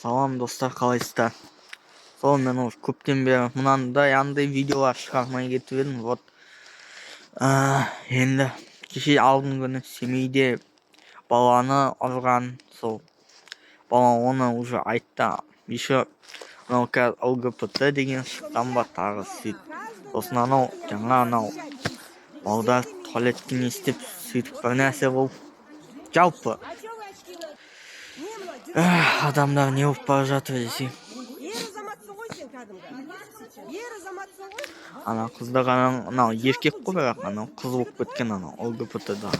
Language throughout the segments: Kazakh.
Салам достар, қалайсыздар? Сол мен уже көптен бері андай видеолар шығармай кетіп едім. Вот енді кеше алдыңғы күні Семейде баланы ұрған, сол бала оны уже айтты. Еще мынау қазір ЛГБТ деген шыққан ба тағы сөйтіп. Сосын анау жаңа анау балдар туалетке не істеп сөйтіп бір нәрсе болып. Жалпы адамдар не болып бара жатыр десең. Ана қыздар анау еркек қой, бірақ анау қыз болып кеткен анау ЛГБТ-дағы.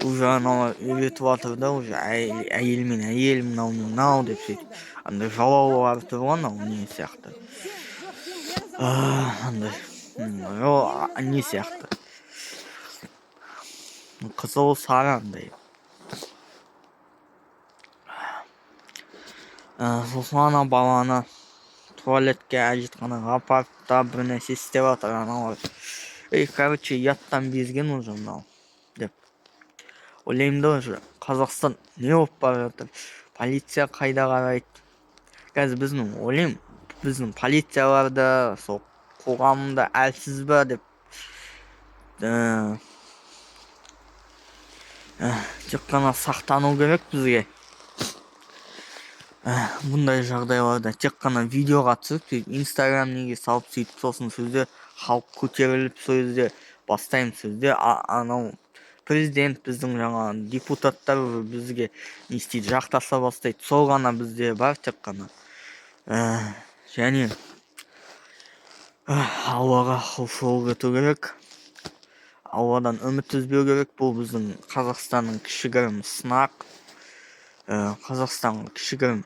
Уже анау үйретіп жатыр да, уже әйел мен әйел мынау деп сөйтіп. Андай жалаулар тұр ғой анау не сияқты. Андай не сияқты. Қызыл сары андай. Сосын ана баланы туалетке әжетханаға апарып та бір нәрсе істеп жатыр анау. Короче, яттан безген уже мынау деп. Ойлаймын да, уже Қазақстан не болып бара жатыр? Полиция қайда қарайды? Қазір біздің полицияларда, сол қоғамында әлсіз ба деп. Тек қана сақтану керек бізге. Бұндай жағдайларда тек қана видеоға түсіп, Инстаграм неге салып сөйтіп, сосын сөзде халық көтеріліп, сөзде бастаймын сөзде анау президент біздің жаңа депутаттар бізге не істейді, жақтаса бастайды. Сол ғана бізде бар тек қана. Және Аллаға құлшылық ету керек. Алладан үміт үзбеу керек. Бұл біздің Қазақстанның кішігірім сынақ. Қазақстанға кішігірім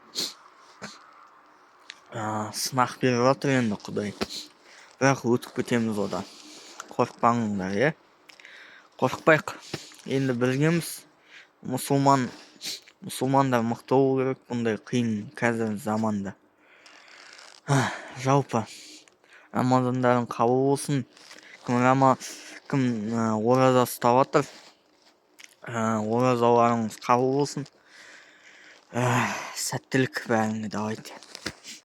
сынақ беріп жатыр енді Құдай. Бірақ өтіп кетеміз одан. Қорықпаңдар, қорықпайық. Енді біргеміз. Мұсылмандар мықты болу керек бұндай қиын қазір заманда. Жалпы рамазандарын қабыл болсын. Кім ораза ұстап жатыр, оразаларыңыз қабыл болсын. Сәттілік бәріңе, давайте.